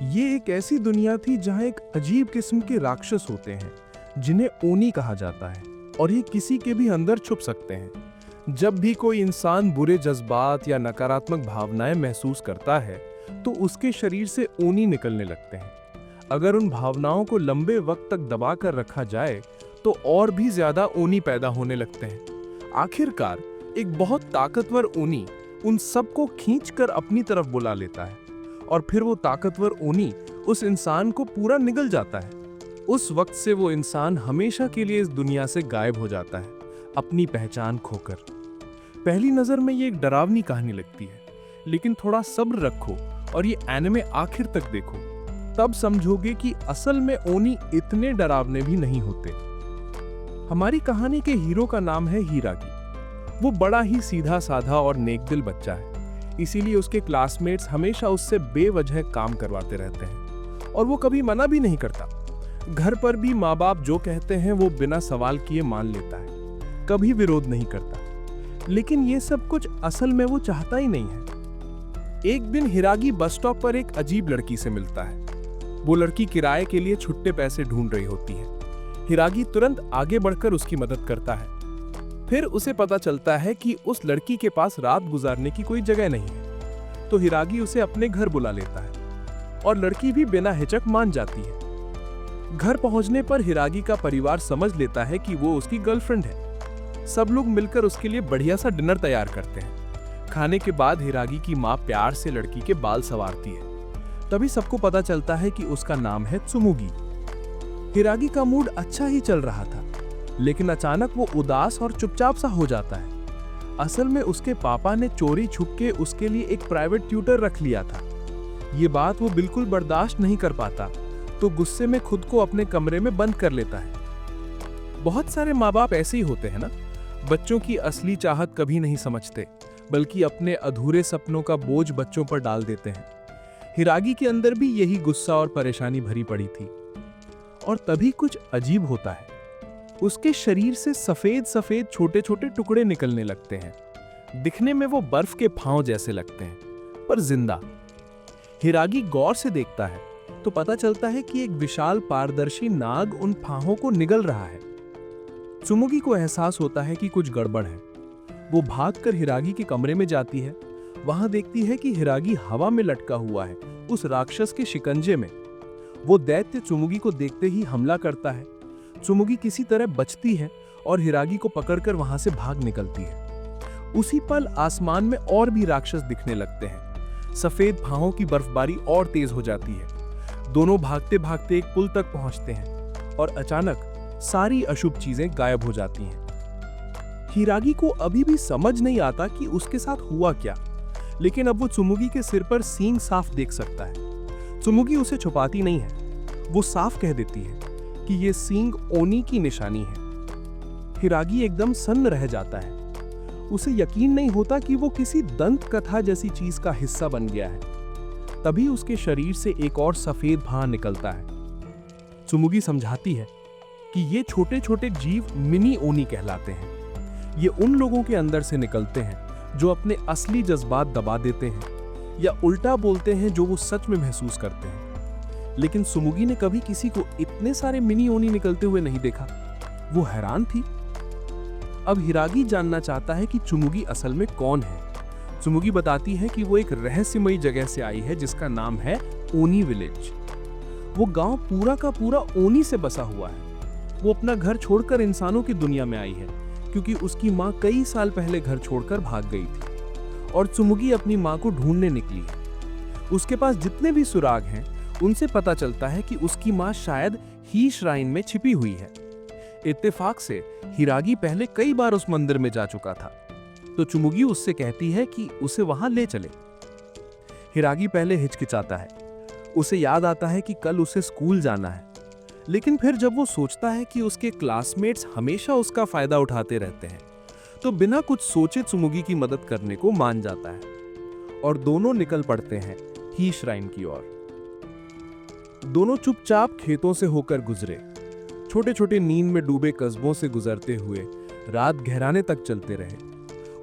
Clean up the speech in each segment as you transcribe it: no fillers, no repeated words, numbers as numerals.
ये एक ऐसी दुनिया थी जहां एक अजीब किस्म के राक्षस होते हैं जिन्हें ओनी कहा जाता है, और ये किसी के भी अंदर छुप सकते हैं। जब भी कोई इंसान बुरे जज्बात या नकारात्मक भावनाएं महसूस करता है तो उसके शरीर से ओनी निकलने लगते हैं। अगर उन भावनाओं को लंबे वक्त तक दबा कर रखा जाए तो और भी ज्यादा ओनी पैदा होने लगते हैं। आखिरकार एक बहुत ताकतवर ओनी उन सबको खींचकर अपनी तरफ बुला लेता है और फिर वो ताकतवर ओनी उस इंसान को पूरा निगल जाता है। उस वक्त से वो इंसान हमेशा के लिए इस दुनिया से गायब हो जाता है, अपनी पहचान खोकर। पहली नजर में ये एक डरावनी कहानी लगती है, लेकिन थोड़ा सब्र रखो और ये एनिमे आखिर तक देखो, तब समझोगे कि असल में ओनी इतने डरावने भी नहीं होते। हमारी कहानी के हीरो का नाम है हिरागी। वो बड़ा ही सीधा साधा और नेकदिल बच्चा है, इसीलिए उसके क्लासमेट्स हमेशा उससे बेवजह काम करवाते रहते हैं और वो कभी मना भी नहीं करता। घर पर भी माँ बाप जो कहते हैं वो बिना सवाल किए मान लेता है, कभी विरोध नहीं करता। लेकिन ये सब कुछ असल में वो चाहता ही नहीं है। एक दिन हिरागी बस स्टॉप पर एक अजीब लड़की से मिलता है। वो लड़की किराए के लिए छुट्टे पैसे ढूंढ रही होती है। हिरागी तुरंत आगे बढ़कर उसकी मदद करता है। फिर उसे पता चलता है कि उस लड़की के पास रात गुजारने की कोई जगह नहीं है, तो हिरागी उसे अपने घर बुला लेता है और लड़की भी बिना हिचक मान जाती है। घर पहुंचने पर हिरागी का परिवार समझ लेता है कि वो उसकी गर्लफ्रेंड है। सब लोग मिलकर उसके लिए बढ़िया सा डिनर तैयार करते हैं। खाने के बाद हिरागी की माँ प्यार से लड़की के बाल संवारती है। तभी सबको पता चलता है कि उसका नाम है त्सुमुगी। हिरागी का मूड अच्छा ही चल रहा था, लेकिन अचानक वो उदास और चुपचाप सा हो जाता है। असल में उसके पापा ने चोरी छुप के उसके लिए एक प्राइवेट ट्यूटर रख लिया था। ये बात वो बिल्कुल बर्दाश्त नहीं कर पाता, तो गुस्से में खुद को अपने कमरे में बंद कर लेता है। बहुत सारे माँ बाप ऐसे ही होते हैं ना, बच्चों की असली चाहत कभी नहीं समझते, बल्कि अपने अधूरे सपनों का बोझ बच्चों पर डाल देते हैं। हिरागी के अंदर भी यही गुस्सा और परेशानी भरी पड़ी थी। और तभी कुछ अजीब होता है। उसके शरीर से सफेद सफेद छोटे छोटे टुकड़े निकलने लगते हैं। दिखने में वो बर्फ के फांव जैसे लगते हैं, पर जिंदा। हिरागी गौर से देखता है तो पता चलता है कि एक विशाल पारदर्शी नाग उन फाहों को निगल रहा है। त्सुमुगी को एहसास होता है कि कुछ गड़बड़ है। वो भागकर हिरागी के कमरे में जाती है। वहां देखती है कि हिरागी हवा में लटका हुआ है, उस राक्षस के शिकंजे में। वो दैत्य त्सुमुगी को देखते ही हमला करता है। त्सुमुगी किसी तरह बचती है और हिरागी को पकड़कर वहां से भाग निकलती है। उसी पल आसमान में और भी राक्षस दिखने लगते हैं। सफेद फाहों की बर्फबारी और तेज हो जाती है। दोनों भागते भागते एक पुल तक पहुंचते हैं और अचानक सारी अशुभ चीजें गायब हो जाती हैं। हिरागी को अभी भी समझ नहीं आता कि उसके साथ हुआ क्या, लेकिन अब वो त्सुमुगी के सिर पर सींग साफ देख सकता है। त्सुमुगी उसे छुपाती नहीं है, वो साफ कह देती है कि ये सींग ओनी की निशानी है। हिरागी एकदम सन्न रह जाता है। उसे यकीन नहीं होता कि वो किसी दंत कथा जैसी चीज का हिस्सा बन गया है। तभी उसके शरीर से एक और सफेद भां निकलता है। त्सुमुगी समझाती है कि ये छोटे छोटे जीव मिनी ओनी कहलाते हैं। ये उन लोगों के अंदर से निकलते हैं जो अपने असली जज्बात दबा देते हैं या उल्टा बोलते हैं जो वो सच में महसूस करते हैं। लेकिन त्सुमुगी ने कभी किसी को इतने सारे मिनी ओनी निकलते हुए नहीं देखा। वो हैरान थी। अब हिरागी जानना चाहता है कि त्सुमुगी असल में कौन है। त्सुमुगी बताती है कि वो एक रहस्यमयी जगह से आई है जिसका नाम है ओनी विलेज। वो गांव पूरा का पूरा ओनी से बसा हुआ है। वो अपना घर छोड़कर इंसानों की दुनिया में आई है क्योंकि उसकी माँ कई साल पहले घर छोड़कर भाग गई थी और त्सुमुगी अपनी माँ को ढूंढने निकली है। उसके पास जितने भी सुराग हैं उनसे पता चलता है कि उसकी माँ शायद ही श्राइन में छिपी हुई है। इत्तेफाक से हिरागी पहले कई बार उस मंदिर में जा चुका था, तो त्सुमुगी उससे कहती है कि उसे वहां ले चले। हिरागी पहले हिचकिचाता है। उसे याद आता है कि कल उसे स्कूल जाना है, लेकिन फिर जब वो सोचता है कि उसके क्लासमेट्स हमेशा उसका फायदा उठाते रहते हैं, तो बिना कुछ सोचे त्सुमुगी की मदद करने को मान जाता है और दोनों निकल पड़ते हैं ही श्राइन की ओर। दोनों चुपचाप खेतों से होकर गुजरे, छोटे छोटे नींद में डूबे कस्बों से गुजरते हुए रात गहराने तक चलते रहे।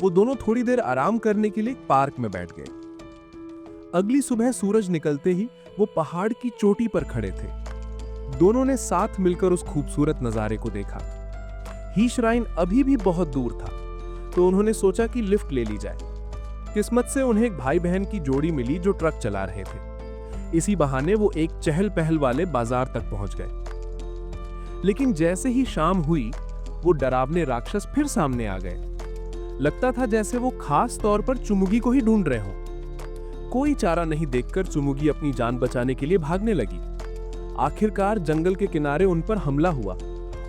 वो दोनों थोड़ी देर आराम करने के लिए पार्क में बैठ गए। अगली सुबह सूरज निकलते ही वो पहाड़ की चोटी पर खड़े थे। दोनों ने साथ मिलकर उस खूबसूरत नजारे को देखा। ही श्राइन अभी भी बहुत दूर था, तो उन्होंने सोचा कि लिफ्ट ले ली जाए। किस्मत से उन्हें एक भाई बहन की जोड़ी मिली जो ट्रक चला रहे थे। इसी बहाने वो एक चहल पहल वाले बाजार तक पहुंच गए। लेकिन जैसे ही शाम हुई, वो डरावने राक्षस फिर सामने आ गए। लगता था जैसे वो खास तौर पर चुमुगी को ही ढूंढ रहे हों। कोई चारा नहीं देखकर चुमुगी अपनी जान बचाने के लिए भागने लगी। आखिरकार जंगल के किनारे उन पर हमला हुआ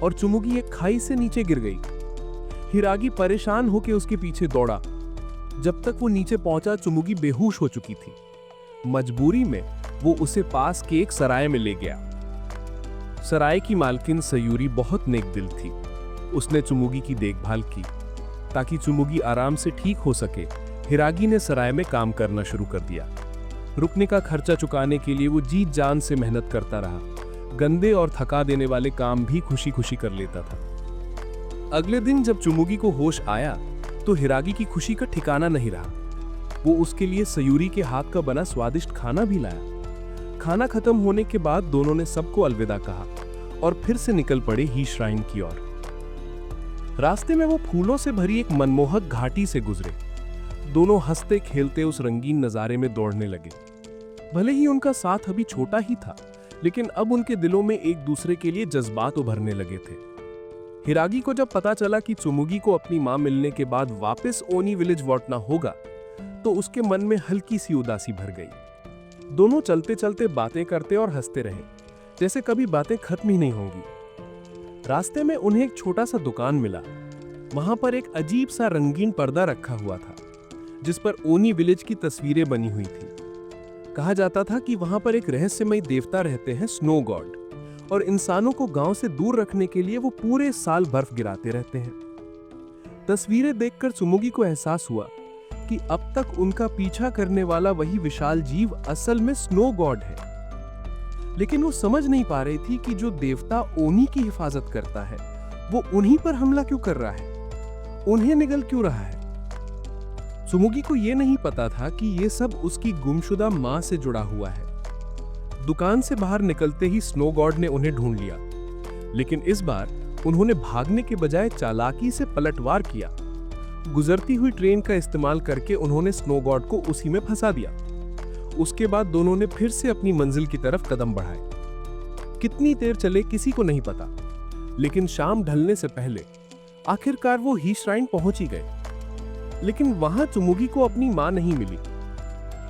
और चुमुगी एक खाई से नीचे गिर गई। हिरागी परेशान होकर उसके पीछे दौड़ा। जब तक वो नीचे पहुंचा, चुमुगी बेहोश हो चुकी थी। मजबूरी में वो उसे पास के एक सराय में ले गया। सराय की मालकिन सयूरी बहुत नेक दिल थी। उसने चुमुगी की देखभाल की ताकि चुमुगी आराम से ठीक हो सके। हिरागी ने सराय में काम करना शुरू कर दिया। रुकने का खर्चा चुकाने के लिए वो जी जान से मेहनत करता रहा। गंदे और थका देने वाले काम भी खुशी खुशी कर लेता था। अगले दिन जब चुमुगी को होश आया तो हिरागी की खुशी का ठिकाना नहीं रहा। वो उसके लिए सयूरी के हाथ का बना स्वादिष्ट खाना भी लाया। खाना खत्म होने के बाद दोनों ने सबको अलविदा कहा और फिर से निकल पड़े ही श्राइन की ओर। रास्ते में वो फूलों से भरी एक मनमोहक घाटी से गुजरे। दोनों हंसते खेलते उस रंगीन नजारे में दौड़ने लगे। भले ही उनका साथ अभी छोटा ही था, लेकिन अब उनके दिलों में एक दूसरे के लिए जज्बात उभरने लगे थे। हिरागी को जब पता चला कि चुमुगी को अपनी मां मिलने के बाद वापस ओनी विलेज लौटना होगा, तो उसके मन में हल्की सी उदासी भर गई। दोनों चलते चलते बातें करते और हंसते रहे, जैसे कभी बातें खत्म ही नहीं होंगी। रास्ते में उन्हें एक छोटा सा दुकान मिला। वहां पर एक अजीब सा रंगीन पर्दा रखा हुआ था, जिस पर ओनी विलेज की तस्वीरें बनी हुई थी। कहा जाता था कि वहां पर एक रहस्यमयी देवता रहते हैं, स्नो गॉड, और इंसानों को गांव से दूर रखने के लिए वो पूरे साल बर्फ गिराते रहते हैं। तस्वीरें देखकर चुमुगी को एहसास हुआ कि अब तक उनका पीछा करने वाला वही विशाल जीव असल में स्नो गॉड है। लेकिन वो समझ नहीं पा रही थी कि जो देवता ओनी की हिफाजत करता है, वो उन्हीं पर हमला क्यों कर रहा है, उन्हें निगल क्यों रहा है। चुमुगी को यह नहीं पता था कि यह सब उसकी गुमशुदा मां से जुड़ा हुआ है। दुकान से बाहर निकलते ही स्नो गॉड ने उन्हें ढूंढ लिया, लेकिन इस बार उन्होंने भागने के बजाय चालाकी से पलटवार किया। गुजरती हुई ट्रेन का इस्तेमाल करके उन्होंने स्नो गॉड को उसी में फंसा दिया। उसके बाद दोनों ने फिर से अपनी मंजिल की तरफ कदम बढ़ाए। कितनी देर चले किसी को नहीं पता, लेकिन शाम ढलने से पहले आखिरकार वो ही श्राइन पहुंच ही गए। लेकिन वहां चुमुगी को अपनी मां नहीं मिली।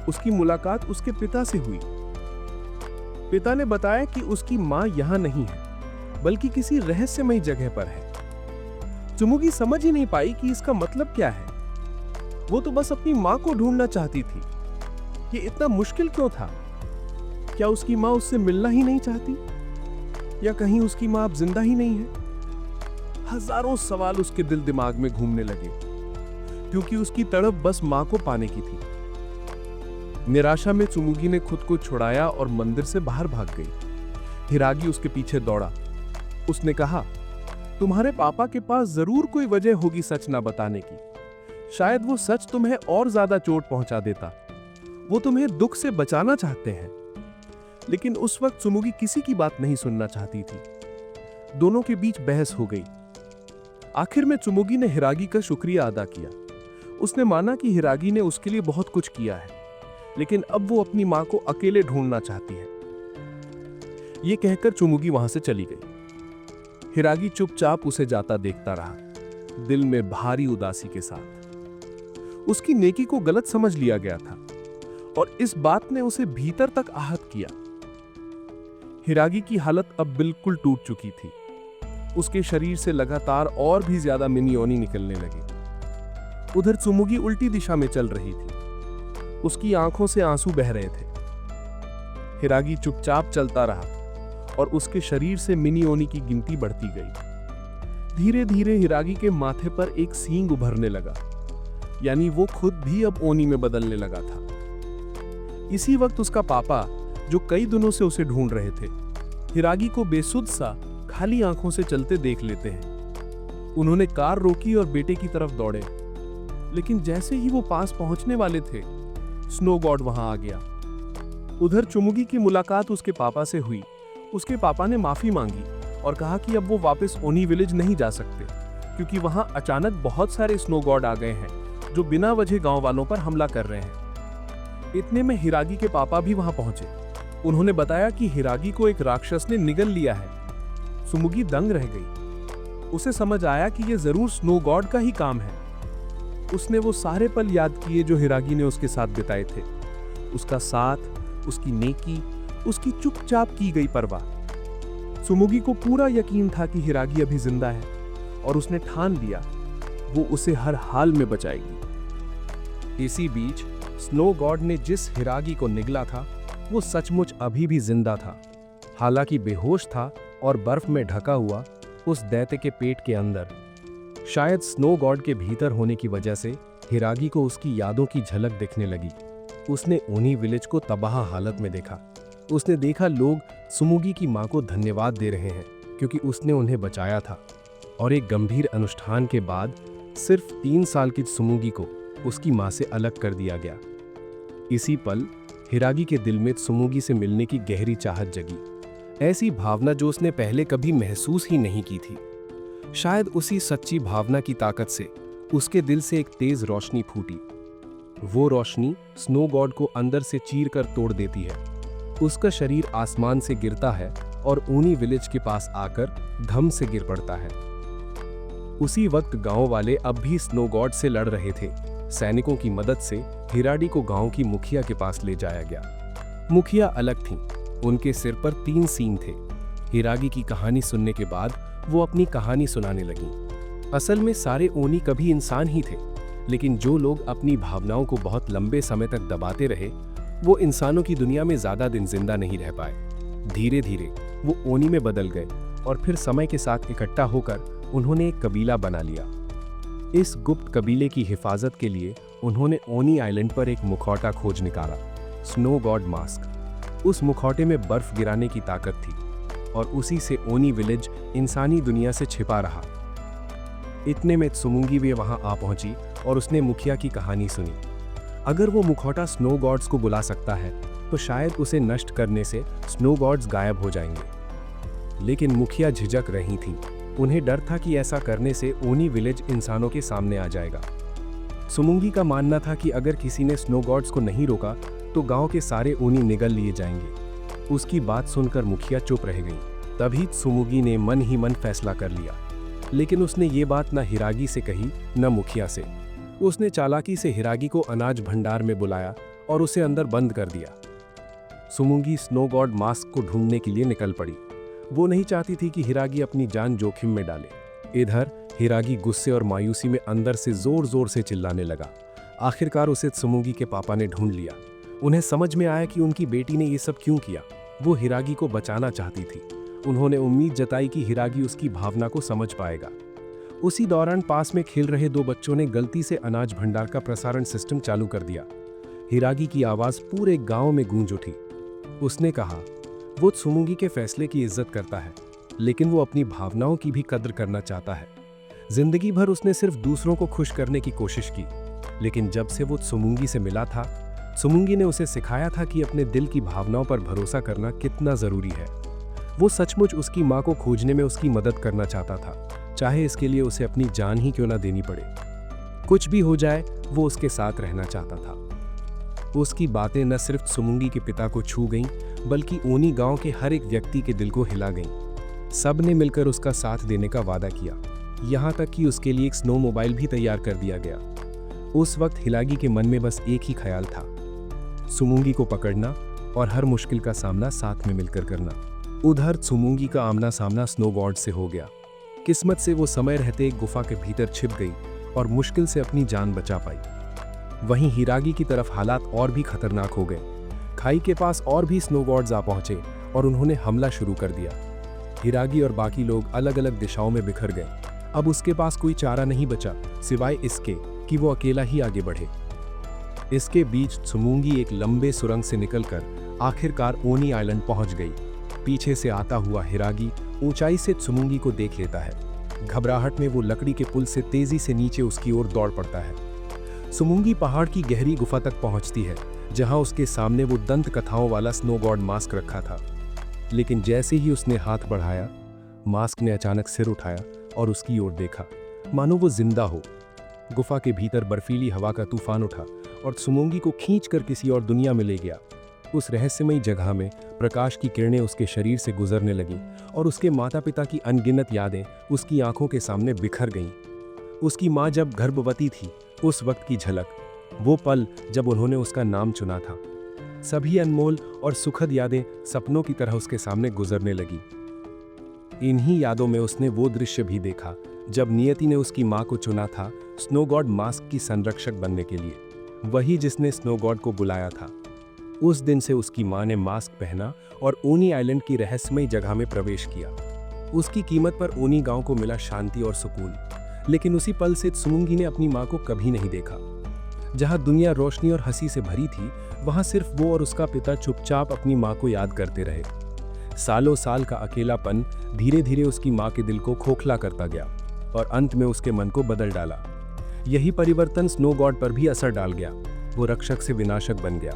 उसकी मुलाकात उसके पिता से हुई। पिता ने बताया कि उसकी मां यहां नहीं है, बल्कि किसी रहस्यमयी जगह पर है। चुमुगी समझ ही नहीं पाई कि इसका मतलब क्या है। वो तो बस अपनी मां को ढूंढना चाहती थी। ये इतना मुश्किल क्यों था? क्या उसकी मां उससे मिलना ही नहीं चाहती, या कहीं उसकी मां अब जिंदा ही नहीं है? हजारों सवाल उसके दिल दिमाग में घूमने लगे, क्योंकि उसकी तड़प बस मां को पाने की थी। निराशा में चुमुगी ने खुद को छुड़ाया और मंदिर से बाहर भाग गई। हिरागी उसके पीछे दौड़ा। उसने कहा, तुम्हारे पापा के पास जरूर कोई वजह होगी सच ना बताने की। शायद वो सच तुम्हें और ज्यादा चोट पहुंचा देता। वो तुम्हें दुख से बचाना चाहते हैं। लेकिन उस वक्त चुमुगी किसी की बात नहीं सुनना चाहती थी। दोनों के बीच बहस हो गई। आखिर में चुमुगी ने हिरागी का शुक्रिया अदा किया। उसने माना कि हिरागी ने उसके लिए बहुत कुछ किया है, लेकिन अब वो अपनी मां को अकेले ढूंढना चाहती है। ये कहकर चुमुगी वहां से चली गई। हिरागी चुपचाप उसे जाता देखता रहा, दिल में भारी उदासी के साथ। उसकी नेकी को गलत समझ लिया गया था और इस बात ने उसे भीतर तक आहत किया। हिरागी की हालत अब बिल्कुल टूट चुकी थी। उसके शरीर से लगातार और भी ज्यादा मिनियोनी निकलने लगे। उधर चुमुगी उल्टी दिशा में चल रही थी। उसकी आंखों से आंसू बह रहे थे। हिरागी चुपचाप चलता रहा और उसके शरीर से मिनियोनी की गिनती बढ़ती गई। धीरे धीरे हिरागी के माथे पर एक सींग उभरने लगा, यानी वो खुद भी अब ओनी में बदलने लगा था। इसी वक्त उसका पापा, जो कई दिनों से उसे ढूंढ रहे थे, हिरागी को बेसुध सा खाली आंखों से चलते देख लेते हैं। उन्होंने कार रोकी और बेटे की तरफ दौड़े, लेकिन जैसे ही वो पास पहुंचने वाले थे, स्नो गॉड वहां आ गया। उधर चुमुगी की मुलाकात उसके पापा से हुई। उसके पापा ने माफी मांगी और कहा कि अब वो वापस ओनी विलेज नहीं जा सकते, क्योंकि वहां अचानक बहुत सारे स्नो गॉड आ गए हैं जो बिना वजह गांव वालों पर हमला कर रहे हैं। इतने में हिरागी के पापा भी वहां पहुंचे। उन्होंने बताया कि हिरागी को एक राक्षस ने निगल लिया है। सुमुगी दंग रह गई। उसे समझ आया कि यह जरूर स्नो गॉड का ही काम है। उसने वो सारे पल याद किए जो हिरागी ने उसके साथ बिताए थे, उसका साथ, उसकी नेकी, उसकी चुपचाप की गई परवाह। सुमुगी को पूरा यकीन था कि हिरागी अभी जिंदा है और उसने ठान लिया वो उसे हर हाल में बचाएगी। इसी बीच स्नो गॉड ने जिस हिरागी को निगला था वो सचमुच अभी भी जिंदा था, हालांकि बेहोश था और बर्फ में ढका हुआ उस दैत्य के पेट के अंदर। शायद स्नो गॉड के भीतर होने की वजह से हिरागी को उसकी यादों की झलक दिखने लगी। उसने ओनी विलेज को तबाह हालत में देखा। उसने देखा लोग सुमुगी की मां को धन्यवाद दे रहे हैं क्योंकि उसने उन्हें बचाया था। और एक गंभीर अनुष्ठान के बाद सिर्फ 3 साल की सुमुगी को उसकी मां से अलग कर दिया गया। इसी पल हिरागी के दिल में सुमुगी से मिलने की गहरी चाहत जगी, ऐसी भावना जो उसने पहले कभी महसूस ही नहीं की थी। शायद उसी सच्ची भावना की ताकत से उसके दिल से एक तेज रोशनी फूटी। वो रोशनी स्नो गॉड को अंदर से चीर कर तोड़ देती है। उसका शरीर आसमान से गिरता है और ओनी विलेज के पास आकर धम से गिर पड़ता है। उसी वक्त गांव वाले अब भी स्नो गॉड से लड़ रहे थे। सैनिकों की मदद से हिराडी को गांव की मुखिया के पास ले जाया गया। मुखिया अलग थीं, उनके सिर पर 3 सींग थे। हिरागी की कहानी सुनने के बाद वो अपनी कहानी सुनाने लगी। असल में सारे ओनी कभी इंसान ही थे, लेकिन जो लोग अपनी भावनाओं को बहुत लंबे समय तक दबाते रहे वो इंसानों की दुनिया में ज्यादा दिन जिंदा नहीं रह पाए। धीरे धीरे वो ओनी में बदल गए और फिर समय के साथ इकट्ठा होकर उन्होंने एक कबीला बना लिया। इस गुप्त कबीले की हिफाजत के लिए उन्होंने ओनी आइलैंड पर एक मुखौटा खोज निकाला, स्नो गॉड मास्क। उस मुखौटे में बर्फ गिराने की ताकत थी और उसी से ओनी विलेज इंसानी दुनिया से छिपा रहा। इतने में सुमुगी भी वहां आ पहुंची और उसने मुखिया की कहानी सुनी। अगर वो मुखौटा स्नो गॉड्स को बुला सकता है तो शायद उसे नष्ट करने से स्नो गॉड्स गायब हो जाएंगे। लेकिन मुखिया झिझक रही थीं। उन्हें डर था कि ऐसा करने से ओनी विलेज इंसानों के सामने आ जाएगा। सुमुगी का मानना था कि अगर किसी ने स्नो गॉड्स को नहीं रोका तो गांव के सारे ओनी निगल लिए जाएंगे। उसकी बात सुनकर मुखिया चुप रह गई। तभी सुमुगी ने मन ही मन फैसला कर लिया, लेकिन उसने ये बात न हिरागी से कही न मुखिया से। उसने चालाकी से हिरागी को अनाज भंडार में बुलाया और उसे अंदर बंद कर दिया। सुमुगी स्नो गॉड मास्क को ढूंढने के लिए निकल पड़ी। वो नहीं चाहती थी कि हिरागी अपनी जान जोखिम में डाले। इधर हिरागी गुस्से और मायूसी में अंदर से जोर जोर से चिल्लाने लगा। आखिरकार उसे सुमुगी के पापा ने ढूंढ लिया। उन्हें समझ में आया कि उनकी बेटी ने ये सब क्यों किया। वो हिरागी को बचाना चाहती थी। उन्होंने उम्मीद जताई कि हिरागी उसकी भावना को समझ पाएगा। उसी दौरान पास में खेल रहे 2 बच्चों ने गलती से अनाज भंडार का प्रसारण सिस्टम चालू कर दिया। हिरागी की आवाज पूरे गांव में गूंज उठी। उसने कहा, वो सुमुगी के फैसले की इज्जत करता है, लेकिन वो अपनी भावनाओं की भी कद्र करना चाहता है। जिंदगी भर उसने सिर्फ दूसरों को खुश करने की कोशिश की, लेकिन जब से वो सुमुगी से मिला था, सुमुगी ने उसे सिखाया था कि अपने दिल की भावनाओं पर भरोसा करना कितना जरूरी है। वो सचमुच उसकी मां को खोजने में उसकी मदद करना चाहता था, चाहे इसके लिए उसे अपनी जान ही क्यों ना देनी पड़े। कुछ भी हो जाए, वो उसके साथ रहना चाहता था। उसकी बातें न सिर्फ सुमुगी के पिता को छू गईं, बल्कि ओनी गांव के हर एक व्यक्ति के दिल को हिला गईं। सब ने मिलकर उसका साथ देने का वादा किया, यहाँ तक कि उसके लिए एक स्नो मोबाइल भी तैयार कर दिया गया। उस वक्त हिरागी के मन में बस एक ही ख्याल था, सुमुगी को पकड़ना और हर मुश्किल का सामना साथ में मिलकर करना। उधर सुमुगी का आमना सामना स्नो गॉड से हो गया। किस्मत से वो समय रहते एक गुफा के भीतर छिप गई और मुश्किल से अपनी जान बचा पाई। वहीं हिरागी की तरफ हालात और भी खतरनाक हो गए। खाई के पास और भी स्नो गॉड्स आ पहुंचे और उन्होंने हमला शुरू कर दिया। हिरागी और बाकी लोग अलग अलग दिशाओं में बिखर गए। अब उसके पास कोई चारा नहीं बचा सिवाय इसके कि वो अकेला ही आगे बढ़े। इसके बीच सुमुगी एक लंबे सुरंग से निकलकर आखिरकार ओनी आइलैंड पहुंच गई। पीछे से आता हुआ हिरागी ऊंचाई से सुमुगी को देख लेता है। घबराहट में वो लकड़ी के पुल से तेजी से नीचे उसकी ओर दौड़ पड़ता है। सुमुगी पहाड़ की गहरी गुफा तक पहुंचती है, जहां उसके सामने वो दंत कथाओं वाला स्नो गॉड मास्क रखा था। लेकिन जैसे ही उसने हाथ बढ़ाया, मास्क ने अचानक सिर उठाया और उसकी ओर देखा, मानो वो जिंदा हो। गुफा के भीतर बर्फीली हवा का तूफान उठा और त्सुमोंगी को खींचकर किसी और दुनिया में ले गया। उस रहस्यमयी जगह में प्रकाश की किरणें उसके शरीर से गुजरने लगीं और उसके माता पिता की अनगिनत यादें उसकी आंखों के सामने बिखर गईं। उसकी माँ जब गर्भवती थी, उस वक्त की झलक, वो पल जब उन्होंने उसका नाम चुना था, सभी अनमोल और सुखद यादें सपनों की तरह उसके सामने गुजरने लगी। इन्हीं यादों में उसने वो दृश्य भी देखा जब नियति ने उसकी माँ को चुना था स्नो गॉड मास्क की संरक्षक बनने के लिए, वही जिसने स्नो गॉड को बुलाया था। उस दिन से उसकी माँ ने मास्क पहना और ओनी आइलैंड की रहस्यमयी जगह में प्रवेश किया। उसकी कीमत पर ओनी गांव को मिला शांति और सुकून। लेकिन उसी पल से त्सुमोंगी ने अपनी माँ को कभी नहीं देखा। जहां दुनिया रोशनी और हंसी से भरी थी, वहां सिर्फ वो और उसका पिता चुपचाप अपनी माँ को याद करते रहे। सालों साल का अकेलापन धीरे धीरे उसकी माँ के दिल को खोखला करता गया और अंत में उसके मन को बदल डाला। यही परिवर्तन स्नो गॉड पर भी असर डाल गया। वो रक्षक से विनाशक बन गया।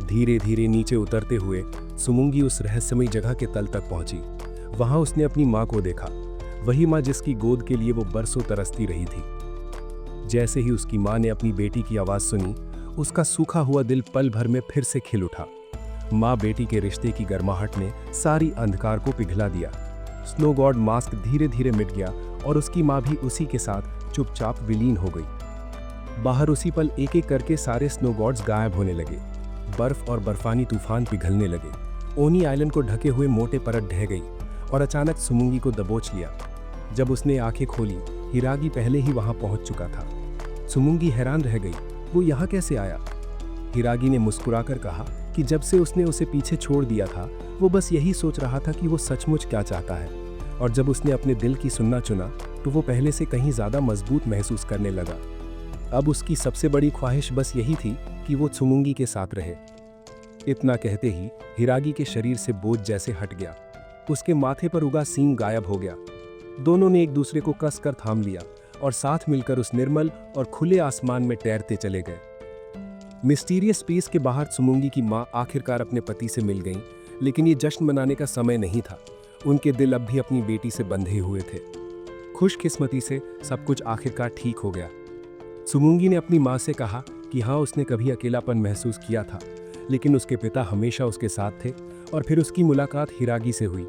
धीरे धीरे नीचे उतरते हुए त्सुमोंगी उस रहस्यमयी जगह के तल तक पहुंची। वहां उसने अपनी माँ को देखा, वही माँ जिसकी गोद के लिए वो बरसों तरसती रही थी। जैसे ही उसकी माँ ने अपनी बेटी की आवाज सुनी, उसका सूखा हुआ दिल पल भर में फिर से खिल उठा। माँ बेटी के रिश्ते की गर्माहट ने सारी अंधकार को पिघला दिया। स्नो गॉड मास्क धीरे धीरे मिट गया और उसकी माँ भी उसी के साथ चुपचाप विलीन हो गई। बाहर उसी पल एक एक करके सारे स्नो गॉड्स गायब होने लगे। बर्फ और बर्फानी तूफान पिघलने लगे। ओनी आइलैंड को ढके हुए मोटे परत ढह गई और अचानक त्सुमोंगी को दबोच लिया। जब उसने आंखें खोली, हिरागी पहले ही वहां पहुंच चुका था। त्सुमोंगी हैरान रह गई, वो यहाँ कैसे आया? हिरागी ने मुस्कुराकर कहा कि जब से उसने उसे पीछे छोड़ दिया था, वो बस यही सोच रहा था कि वो सचमुच क्या चाहता है। और जब उसने अपने दिल की सुनना चुना, तो वो पहले से कहीं ज्यादा मजबूत महसूस करने लगा। अब उसकी सबसे बड़ी ख्वाहिश बस यही थी कि वो त्सुमोंगी के साथ रहे। इतना कहते ही हिरागी के शरीर से बोझ जैसे हट गया। उसके माथे पर उगा सींग गायब हो गया। दोनों ने एक दूसरे को कसकर थाम लिया और साथ मिलकर उस निर्मल और खुले आसमान में तैरते चले गए। मिस्टीरियस स्पेस के बाहर त्सुमोंगी की माँ आखिरकार अपने पति से मिल गईं, लेकिन ये जश्न मनाने का समय नहीं था। उनके दिल अब भी अपनी बेटी से बंधे हुए थे। खुशकिस्मती से सब कुछ आखिरकार ठीक हो गया। त्सुमोंगी ने अपनी माँ से कहा कि हाँ, उसने कभी अकेलापन महसूस किया था, लेकिन उसके पिता हमेशा उसके साथ थे। और फिर उसकी मुलाकात हिरागी से हुई।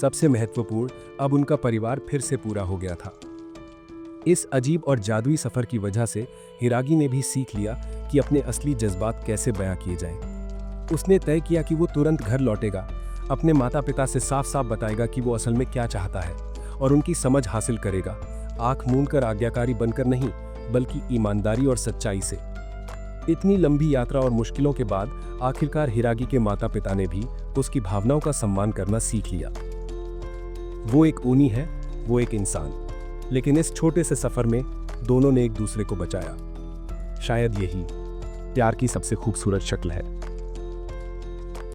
सबसे महत्वपूर्ण, अब उनका परिवार फिर से पूरा हो गया था। इस अजीब और जादुई सफर की वजह से हिरागी ने भी सीख लिया कि अपने असली जज्बात कैसे बयां किए जाएं। उसने तय किया कि वो तुरंत घर लौटेगा, अपने माता पिता से साफ साफ बताएगा कि वो असल में क्या चाहता है और उनकी समझ हासिल करेगा, आंख मूंदकर आज्ञाकारी बनकर नहीं, बल्कि ईमानदारी और सच्चाई से। इतनी लंबी यात्रा और मुश्किलों के बाद आखिरकार हिरागी के माता पिता ने भी उसकी भावनाओं का सम्मान करना सीख लिया। वो एक ओनी है, वो एक इंसान, लेकिन इस छोटे से सफर में दोनों ने एक दूसरे को बचाया। शायद यही प्यार की सबसे खूबसूरत शक्ल है।